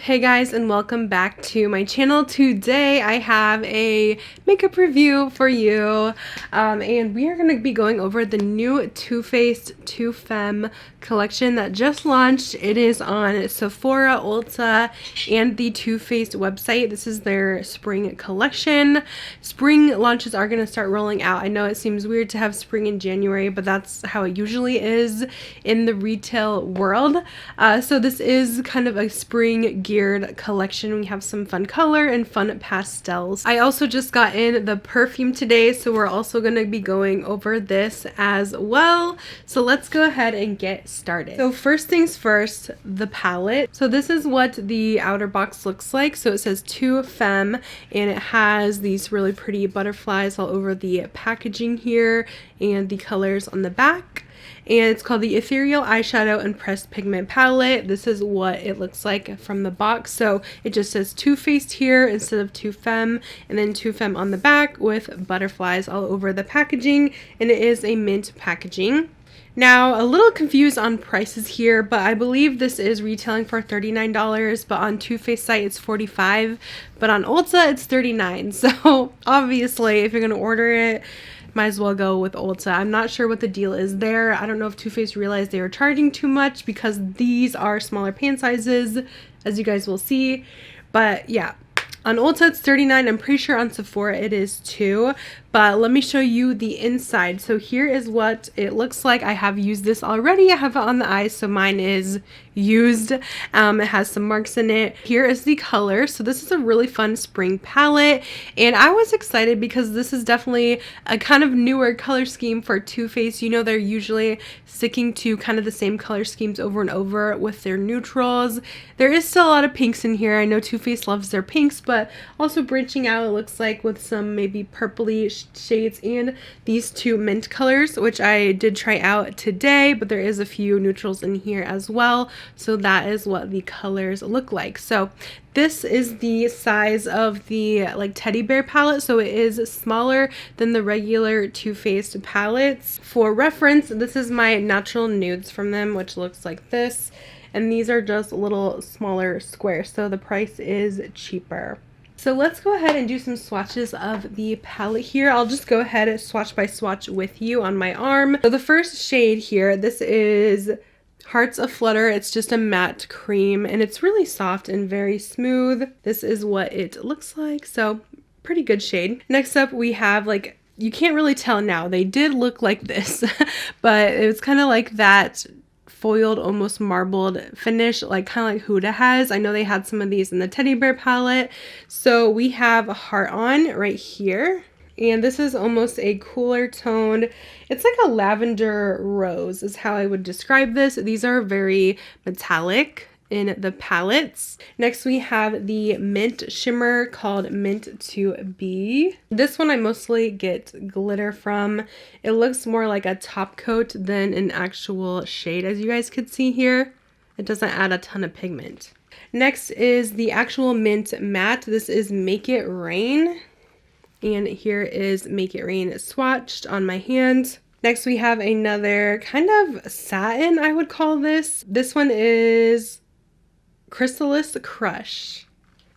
Hey guys, and welcome back to my channel. Today I have a makeup review for you, and we are going to be going over the new Too Faced Femme collection that just launched. It is on Sephora, Ulta, and the Too Faced website. This is their spring collection. Spring launches are going to start rolling out. I know it seems weird to have spring in January, but that's how it usually is in the retail world. So this is kind of a spring geared collection. We have some fun color and fun pastels. I also just got in the perfume today, so we're also going to be going over this as well. So let's go ahead and get started. So first things first, the palette. So this is what the outer box looks like. So it says Too Femme, and it has these really pretty butterflies all over the packaging here and the colors on the back. And it's called the Ethereal Eyeshadow and Pressed Pigment Palette. This is what it looks like from the box. So it just says Too Faced here instead of Too Femme, and then Too Femme on the back with butterflies all over the packaging, and it is a mint packaging. Now, a little confused on prices here, but I believe this is retailing for $39, but on Too Faced site it's $45, but on Ulta it's $39. So obviously, if you're going to order it, might as well go with Ulta. I'm not sure what the deal is there. I don't know if Too Faced realized they were charging too much because these are smaller pan sizes, as you guys will see. But yeah, on Ulta it's $39. I'm pretty sure on Sephora it is too. But let me show you the inside. So here is what it looks like. I have used this already. I have it on the eyes, so mine is used. It has some marks in it. Here is the color. So this is a really fun spring palette, and I was excited because this is definitely a kind of newer color scheme for Too Faced. You know, they're usually sticking to kind of the same color schemes over and over with their neutrals. There is still a lot of pinks in here. I know Too Faced loves their pinks, but also branching out, it looks like, with some maybe purpley shades and these two mint colors, which I did try out today, but there is a few neutrals in here as well. So that is what the colors look like. So this is the size of the like teddy bear palette, so it is smaller than the regular Too Faced palettes. For reference, this is my natural nudes from them, which looks like this, and these are just little smaller squares, so the price is cheaper. So let's go ahead and do some swatches of the palette here. I'll just go ahead and swatch by swatch with you on my arm. So the first shade here, this is Hearts Aflutter. It's just a matte cream, and it's really soft and very smooth. This is what it looks like, so pretty good shade. Next up we have, like, you can't really tell now, they did look like this, but it was kind of like that foiled, almost marbled finish, like kind of like Huda has. I know they had some of these in the teddy bear palette. So we have a Heart On right here, and this is almost a cooler toned, it's like a lavender rose is how I would describe this. These are very metallic in the palettes. Next we have the mint shimmer called Mint to Be. This one I mostly get glitter from. It looks more like a top coat than an actual shade, as you guys could see here. It doesn't add a ton of pigment. Next is the actual mint matte. This is Make It Rain, and here is Make It Rain swatched on my hand. Next we have another kind of satin, I would call this. This one is Chrysalis Crush,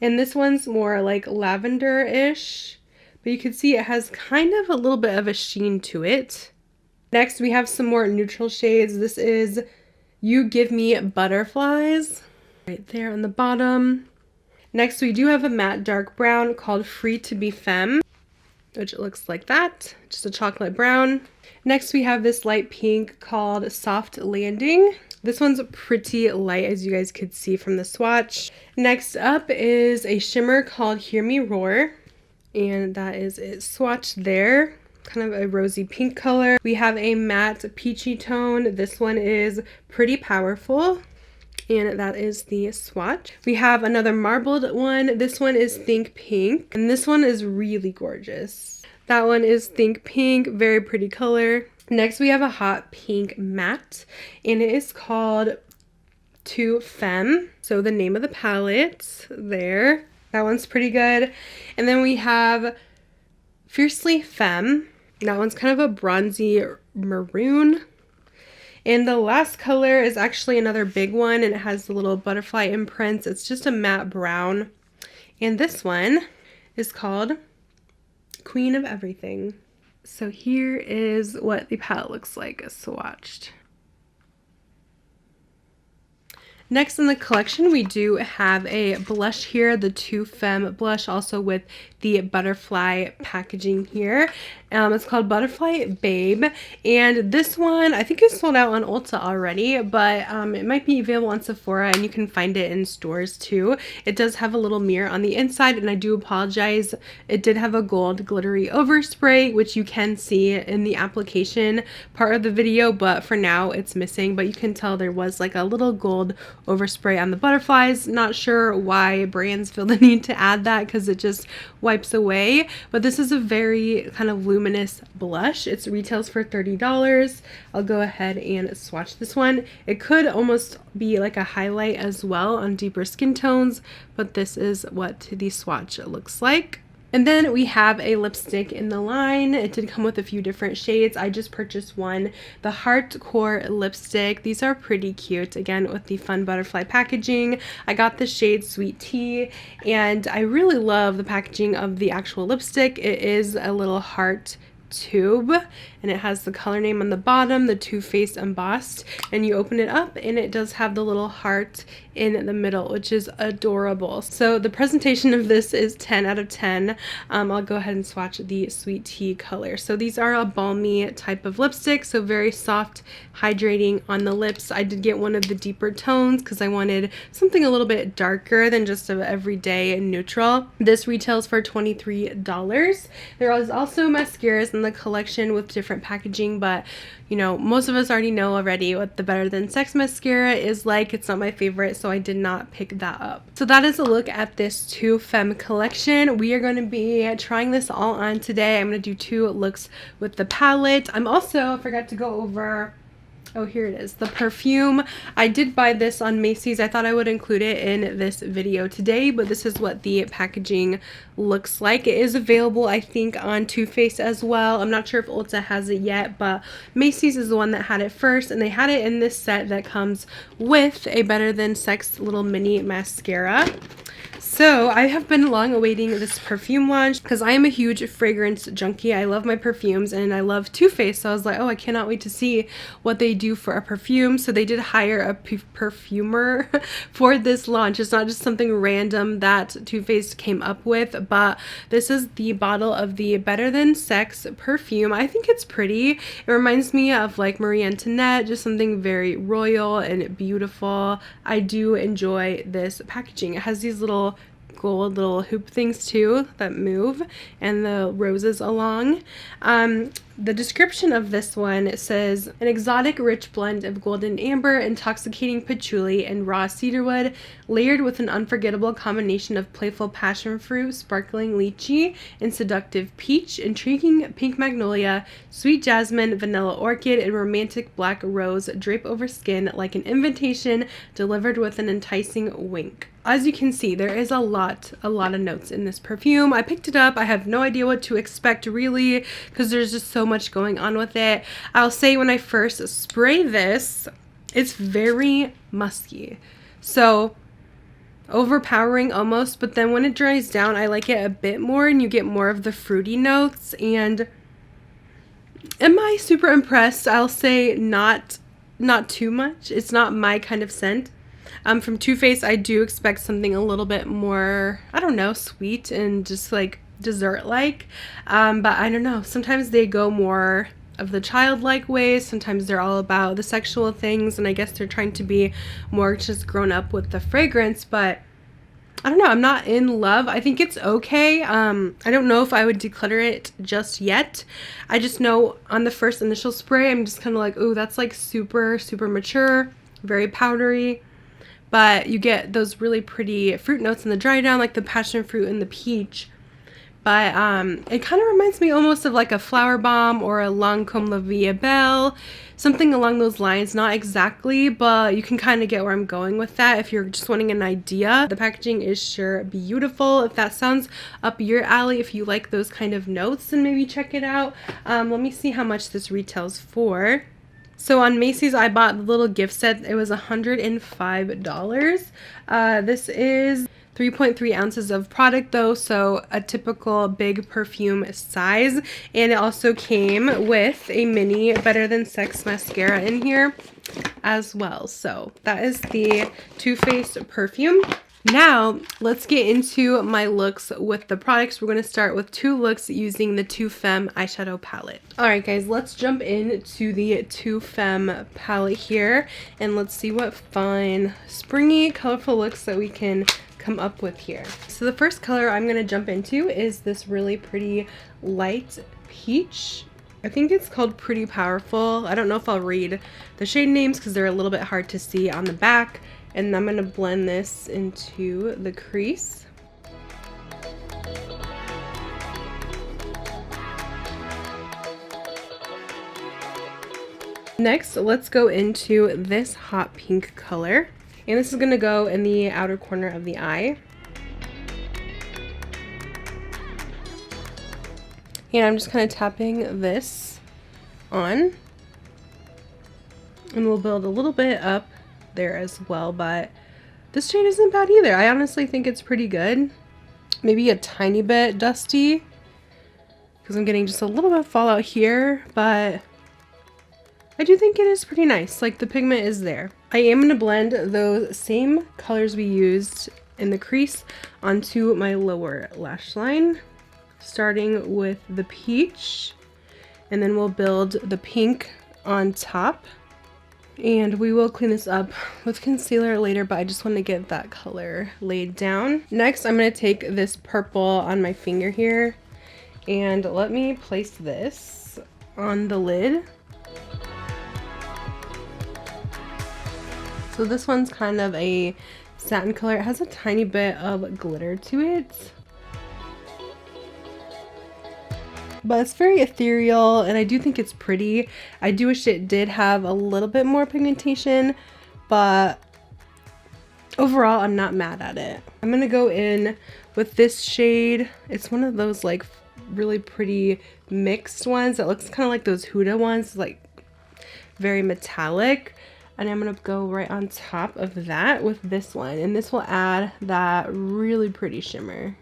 and this one's more like lavender-ish, but you can see it has kind of a little bit of a sheen to it. Next we have some more neutral shades. This is You Give Me Butterflies right there on the bottom. Next we do have a matte dark brown called Free to Be Femme, which looks like that, just a chocolate brown. Next we have this light pink called Soft Landing. This one's pretty light, as you guys could see from the swatch. Next up is a shimmer called Hear Me Roar, and that is it swatched there. Kind of a rosy pink color. We have a matte peachy tone. This one is Pretty Powerful, and that is the swatch. We have another marbled one. This one is Think Pink, and this one is really gorgeous. That one is Think Pink, very pretty color. Next we have a hot pink matte, and it is called Too Femme. So the name of the palette there. That one's pretty good. And then we have Fiercely Femme. That one's kind of a bronzy maroon. And the last color is actually another big one, and it has the little butterfly imprints. It's just a matte brown. And this one is called Queen of Everything. So here is what the palette looks like swatched. Next in the collection, we do have a blush here, the Two Femme blush, also with the butterfly packaging here. It's called Butterfly Babe, and this one I think is sold out on Ulta already, but it might be available on Sephora, and you can find it in stores too. It does have a little mirror on the inside, and I do apologize, it did have a gold glittery overspray, which you can see in the application part of the video, but for now it's missing. But you can tell there was like a little gold overspray on the butterflies. Not sure why brands feel the need to add that, because it just wipes away. But this is a very kind of luminous blush. It retails for $30. I'll go ahead and swatch this one. It could almost be like a highlight as well on deeper skin tones, but this is what the swatch looks like. And then we have a lipstick in the line. It did come with a few different shades. I just purchased one, the Heartcore lipstick. These are pretty cute, again, with the fun butterfly packaging. I got the shade Sweet Tea, and I really love the packaging of the actual lipstick. It is a little heart tube, and it has the color name on the bottom, the Too Faced embossed, and you open it up and it does have the little heart in the middle, which is adorable. So the presentation of this is 10 out of 10. I'll go ahead and swatch the Sweet Tea color. So these are a balmy type of lipstick, so very soft, hydrating on the lips. I did get one of the deeper tones because I wanted something a little bit darker than just an everyday neutral. This retails for $23. There is also mascaras in the collection with different packaging, but you know, most of us already know already what the Better Than Sex mascara is like. It's not my favorite, so I did not pick that up. So that is a look at this Two Femme collection. We are going to be trying this all on today. I'm going to do 2 looks with the palette. I'm also, I forgot to go over, oh, here it is, the perfume. I did buy this on Macy's. I thought I would include it in this video today, but this is what the packaging looks like. It is available, I think, on Too Faced as well. I'm not sure if Ulta has it yet, but Macy's is the one that had it first, and they had it in this set that comes with a Better Than Sex little mini mascara. So I have been long awaiting this perfume launch because I am a huge fragrance junkie. I love my perfumes and I love Too Faced, so I was like, oh, I cannot wait to see what they do for a perfume. So they did hire a perfumer for this launch. It's not just something random that Too Faced came up with, but this is the bottle of the Better Than Sex perfume. I think it's pretty. It reminds me of like Marie Antoinette, just something very royal and beautiful. I do enjoy this packaging. It has these little gold little hoop things too that move, and the roses along. The description of this one, it says, an exotic rich blend of golden amber, intoxicating patchouli, and raw cedarwood, layered with an unforgettable combination of playful passion fruit, sparkling lychee, and seductive peach, intriguing pink magnolia, sweet jasmine, vanilla orchid, and romantic black rose drape over skin like an invitation delivered with an enticing wink. As you can see, there is a lot of notes in this perfume. I picked it up. I have no idea what to expect really, because there's just so much going on with it. I'll say when I first spray this, it's very musky. So overpowering almost, but then when it dries down, I like it a bit more and you get more of the fruity notes. And am I super impressed? I'll say not too much. It's not my kind of scent. From Too Faced, I do expect something a little bit more, I don't know, sweet and just like dessert-like. But I don't know, sometimes they go more of the childlike ways. Sometimes they're all about the sexual things, and I guess they're trying to be more just grown up with the fragrance, but I don't know, I'm not in love. I think it's okay. I don't know if I would declutter it just yet. I just know on the first initial spray, I'm just kind of like, ooh, that's like super mature, very powdery. But you get those really pretty fruit notes in the dry down, like the passion fruit and the peach. But it kind of reminds me almost of like a Flower Bomb or a Lancome La Vie est Belle, something along those lines. Not exactly, but you can kind of get where I'm going with that if you're just wanting an idea. The packaging is sure beautiful. If that sounds up your alley, if you like those kind of notes, then maybe check it out. Let me see how much this retails for. So on Macy's, I bought the little gift set. It was $105. This is 3.3 ounces of product though, so a typical big perfume size. And it also came with a mini Better Than Sex mascara in here as well. So that is the Too Faced perfume. Now, let's get into my looks with the products. We're going to start with 2 looks using the Too Femme eyeshadow palette. Alright guys, let's jump into the Too Femme palette here, and let's see what fun, springy, colorful looks that we can come up with here. So the first color I'm going to jump into is this really pretty light peach. I think it's called Pretty Powerful. I don't know if I'll read the shade names because they're a little bit hard to see on the back. And I'm going to blend this into the crease. Next, let's go into this hot pink color. And this is going to go in the outer corner of the eye. And I'm just kind of tapping this on. And we'll build a little bit up there as well, but this shade isn't bad either. I honestly think it's pretty good. Maybe a tiny bit dusty because I'm getting just a little bit of fallout here, but I do think it is pretty nice. Like, the pigment is there. I am going to blend those same colors we used in the crease onto my lower lash line, starting with the peach, and then we'll build the pink on top. And we will clean this up with concealer later, but I just want to get that color laid down. Next, I'm going to take this purple on my finger here, and let me place this on the lid. So this one's kind of a satin color. It has a tiny bit of glitter to it, but it's very ethereal, and I do think it's pretty. I do wish it did have a little bit more pigmentation, but overall I'm not mad at it. I'm gonna go in with this shade. It's one of those like really pretty mixed ones that looks kind of like those Huda ones, like very metallic. And I'm gonna go right on top of that with this one, and this will add that really pretty shimmer.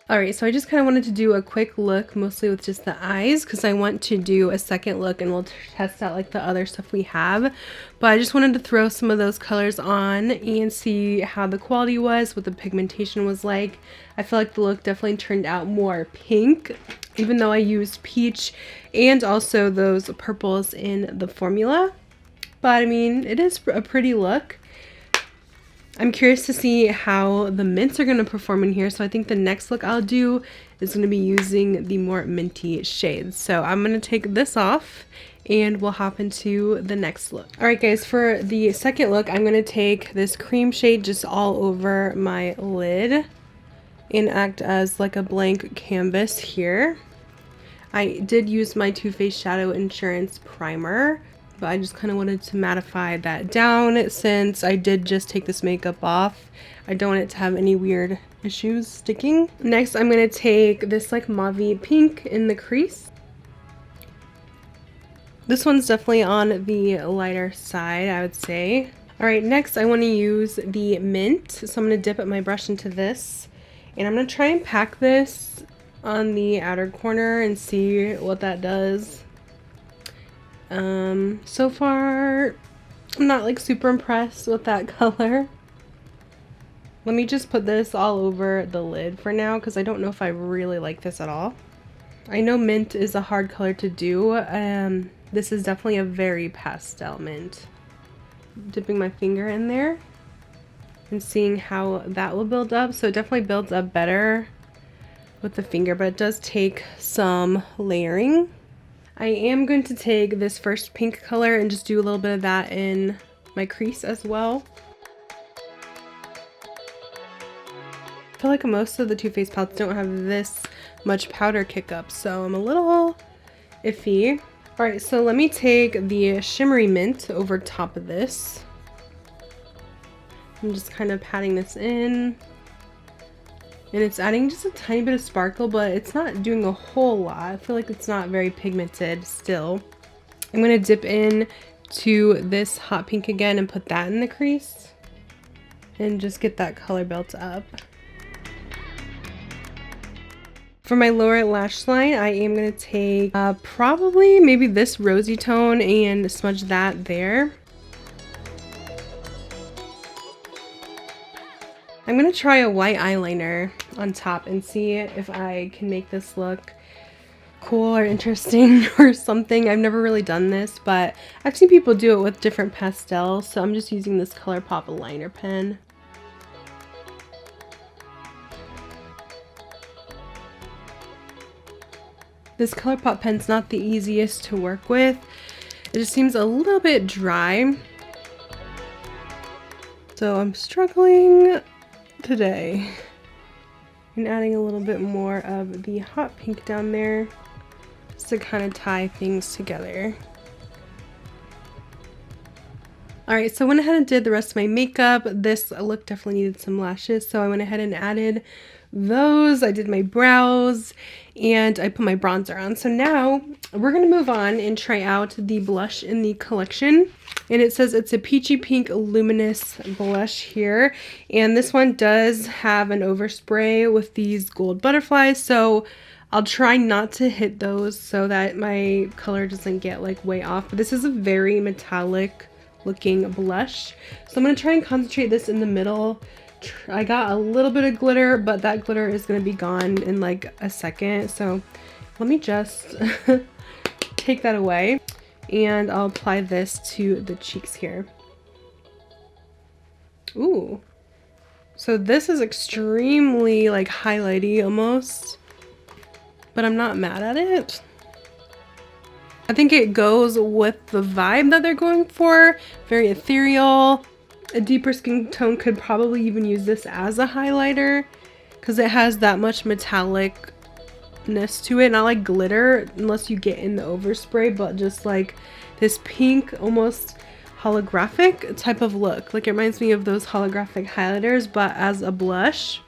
Alright, so I just kind of wanted to do a quick look, mostly with just the eyes, because I want to do a second look and we'll test out like the other stuff we have. But I just wanted to throw some of those colors on and see how the quality was, what the pigmentation was like. I feel like the look definitely turned out more pink, even though I used peach and also those purples in the formula. But I mean, it is a pretty look. I'm curious to see how the mints are going to perform in here, so I think the next look I'll do is going to be using the more minty shades. So I'm going to take this off and we'll hop into the next look. Alright guys, for the second look, I'm going to take this cream shade just all over my lid and act as like a blank canvas here. I did use my Too Faced Shadow Insurance Primer, but I just kind of wanted to mattify that down since I did just take this makeup off. I don't want it to have any weird issues sticking. Next, I'm going to take this like mauve pink in the crease. This one's definitely on the lighter side, I would say. Alright, next I want to use the mint. So I'm going to dip my brush into this, and I'm going to try and pack this on the outer corner and see what that does. So far, I'm not like super impressed with that color. Let me just put this all over the lid for now because I don't know if I really like this at all. I know mint is a hard color to do. This is definitely a very pastel mint. Dipping my finger in there and seeing how that will build up. So it definitely builds up better with the finger, but it does take some layering. I am going to take this first pink color and just do a little bit of that in my crease as well. I feel like most of the Too Faced palettes don't have this much powder kick up, so I'm a little iffy. Alright, so let me take the shimmery mint over top of this. I'm just kind of patting this in. And it's adding just a tiny bit of sparkle, but it's not doing a whole lot. I feel like it's not very pigmented still. I'm going to dip in to this hot pink again and put that in the crease. And just get that color built up. For my lower lash line, I am going to take probably maybe this rosy tone and smudge that there. I'm going to try a white eyeliner on top and see if I can make this look cool or interesting or something. I've never really done this, but I've seen people do it with different pastels, so I'm just using this ColourPop liner pen. This ColourPop pen's not the easiest to work with. It just seems a little bit dry. So I'm struggling today. And adding a little bit more of the hot pink down there just to kind of tie things together. Alright, so I went ahead and did the rest of my makeup. This look definitely needed some lashes, so I went ahead and added those. I did my brows and I put my bronzer on. So now we're going to move on and try out the blush in the collection. And it says it's a peachy pink luminous blush here. And this one does have an overspray with these gold butterflies. So I'll try not to hit those so that my color doesn't get like way off. But this is a very metallic looking blush. So I'm going to try and concentrate this in the middle. I got a little bit of glitter, but that glitter is going to be gone in like a second. So let me just take that away and I'll apply this to the cheeks here. Ooh. So this is extremely like highlighty almost, but I'm not mad at it. I think it goes with the vibe that they're going for. Very ethereal. A deeper skin tone could probably even use this as a highlighter because it has that much metallicness to it. Not like glitter unless you get in the overspray, but just like this pink, almost holographic type of look. Like it reminds me of those holographic highlighters, but as a blush.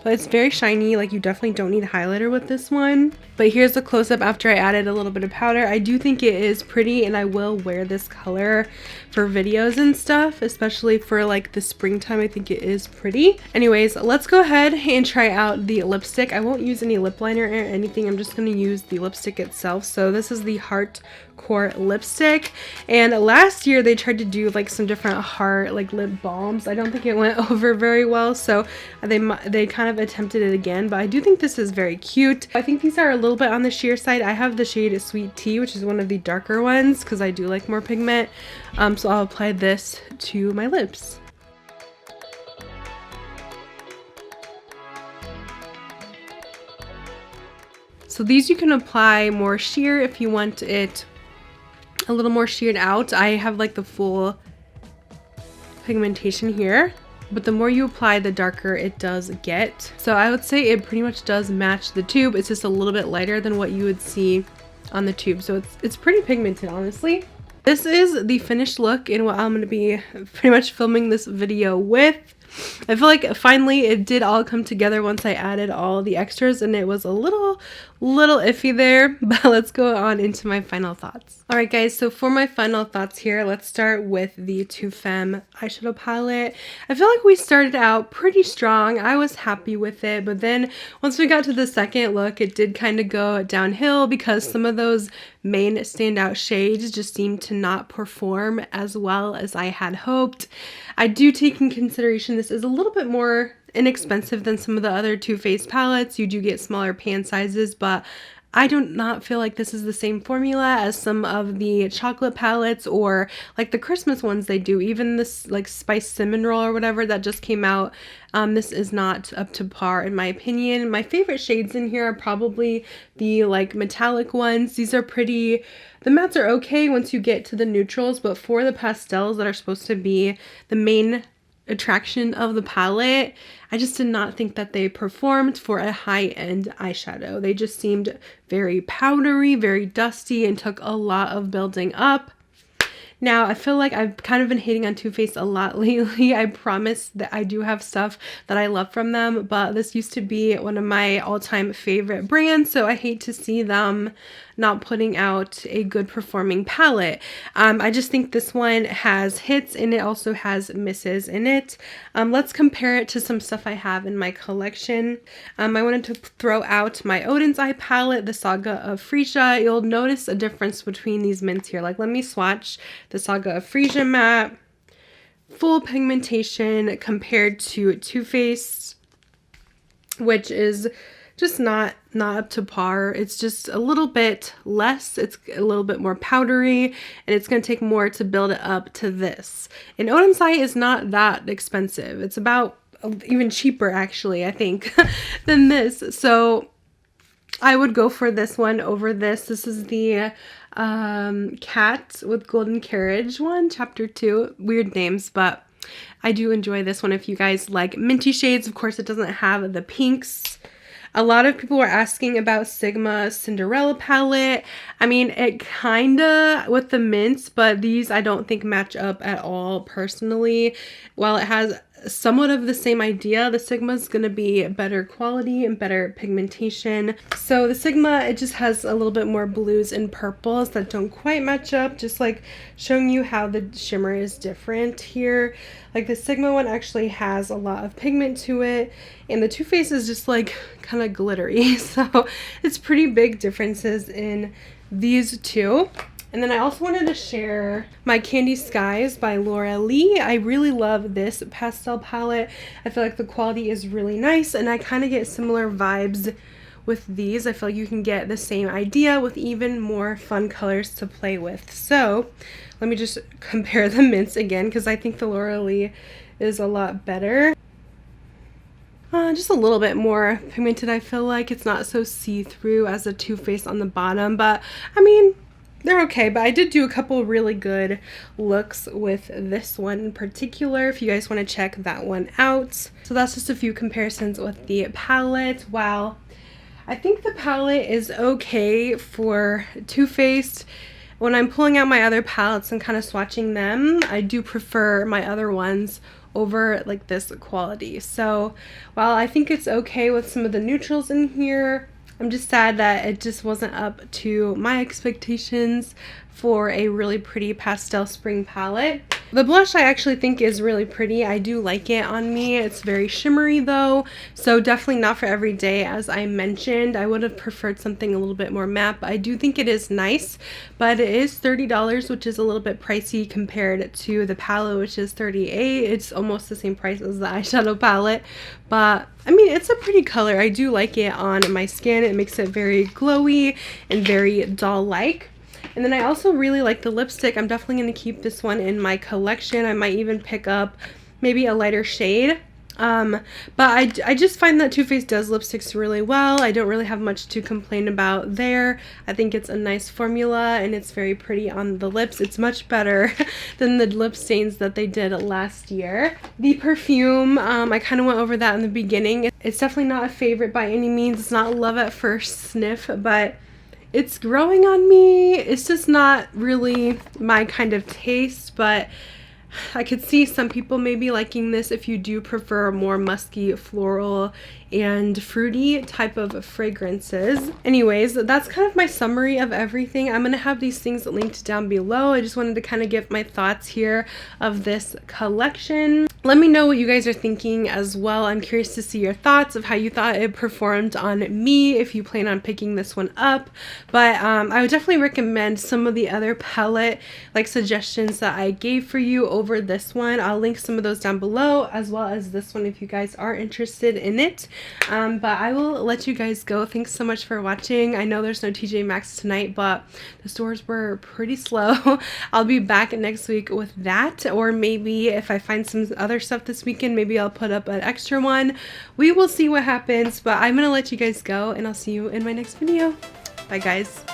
But it's very shiny. Like you definitely don't need highlighter with this one. But here's the close-up after I added a little bit of powder. I do think it is pretty and I will wear this color for videos and stuff, especially for like the springtime. I think it is pretty. Anyways, let's go ahead and try out the lipstick. I won't use any lip liner or anything. I'm just going to use the lipstick itself. So this is the Heart Core lipstick, and last year they tried to do like some different heart like lip balms. I don't think it went over very well, so they kind of attempted it again, but I do think this is very cute. I think these are a little bit on the sheer side. I have the shade Sweet Tea, which is one of the darker ones because I do like more pigment. So I'll apply this to my lips. So these you can apply more sheer if you want it a little more sheared out. I have like the full pigmentation here, but the more you apply, the darker it does get. So I would say it pretty much does match the tube. It's just a little bit lighter than what you would see on the tube. So it's pretty pigmented, honestly. This is the finished look and what I'm going to be pretty much filming this video with. I feel like finally it did all come together once I added all the extras, and it was a little iffy there, but let's go on into my final thoughts. Alright guys, so for my final thoughts here, let's start with the Femme eyeshadow palette. I feel like we started out pretty strong. I was happy with it, but then once we got to the second look, it did kind of go downhill because some of those main standout shades just seemed to not perform as well as I had hoped. I do take in consideration this is a little bit more inexpensive than some of the other Too Faced palettes. You do get smaller pan sizes, but I do not feel like this is the same formula as some of the chocolate palettes or like the Christmas ones they do. Even this like Spice Cinnamon Roll or whatever that just came out, this is not up to par in my opinion. My favorite shades in here are probably the like metallic ones. These are pretty, the mattes are okay once you get to the neutrals, but for the pastels that are supposed to be the main attraction of the palette, I just did not think that they performed for a high-end eyeshadow. They just seemed very powdery, very dusty, and took a lot of building up. Now, I feel like I've kind of been hating on Too Faced a lot lately. I promise that I do have stuff that I love from them, but this used to be one of my all-time favorite brands, so I hate to see them not putting out a good performing palette. I just think this one has hits and it also has misses in it. Let's compare it to some stuff I have in my collection. I wanted to throw out my Odin's Eye palette, the Saga of Frisia. You'll notice a difference between these mints here. Like, let me swatch the Saga of Frisia matte, full pigmentation, compared to Too Faced, which is just not up to par. It's just a little bit less, it's a little bit more powdery, and it's going to take more to build it up to this. And Odin's Eye is not that expensive. It's about even cheaper, actually, I think, than this. So I would go for this one over this. This is the Cat with Golden Carriage one, chapter 2. Weird names, but I do enjoy this one if you guys like minty shades. Of course, it doesn't have the pinks. A lot of people were asking about Sigma Cinderella palette. I mean, it kinda with the mints, but these I don't think match up at all personally. While it has somewhat of the same idea, the Sigma is going to be better quality and better pigmentation. So the Sigma, it just has a little bit more blues and purples that don't quite match up, just like showing you how the shimmer is different here. Like the Sigma one actually has a lot of pigment to it, and the Too Faced is just like kind of glittery. So it's pretty big differences in these two. And then I also wanted to share my Candy Skies by Laura Lee. I really love this pastel palette. I feel like the quality is really nice, and I kind of get similar vibes with these. I feel like you can get the same idea with even more fun colors to play with. So let me just compare the mints again, because I think the Laura Lee is a lot better. Just a little bit more pigmented, I feel like. It's not so see-through as the Too Faced on the bottom, but I mean, they're okay. But I did do a couple really good looks with this one in particular, if you guys want to check that one out. So that's just a few comparisons with the palette. Wow, I think the palette is okay for Too Faced. When I'm pulling out my other palettes and kind of swatching them, I do prefer my other ones over like this quality. So while I think it's okay with some of the neutrals in here, I'm just sad that it just wasn't up to my expectations for a really pretty pastel spring palette. The blush I actually think is really pretty. I do like it on me. It's very shimmery though, so definitely not for every day. As I mentioned, I would have preferred something a little bit more matte, but I do think it is nice. But it is $30, which is a little bit pricey compared to the palette, which is $38. It's almost the same price as the eyeshadow palette, but I mean, it's a pretty color. I do like it on my skin. It makes it very glowy and very doll-like. And then I also really like the lipstick. I'm definitely going to keep this one in my collection. I might even pick up maybe a lighter shade. But I just find that Too Faced does lipsticks really well. I don't really have much to complain about there. I think it's a nice formula and it's very pretty on the lips. It's much better than the lip stains that they did last year. The perfume, I kind of went over that in the beginning. It's definitely not a favorite by any means. It's not love at first sniff, but it's growing on me. It's just not really my kind of taste, but I could see some people maybe liking this if you do prefer more musky, floral, and fruity type of fragrances. Anyways, that's kind of my summary of everything. I'm going to have these things linked down below. I just wanted to kind of give my thoughts here of this collection. Let me know what you guys are thinking as well. I'm curious to see your thoughts of how you thought it performed on me, if you plan on picking this one up. But I would definitely recommend some of the other palette like suggestions that I gave for you over this one. I'll link some of those down below, as well as this one if you guys are interested in it. But I will let you guys go. Thanks so much for watching. I know there's no TJ Maxx tonight, but the stores were pretty slow. I'll be back next week with that, or maybe if I find some other stuff this weekend, maybe I'll put up an extra one. We will see what happens, but I'm gonna let you guys go and I'll see you in my next video. Bye guys.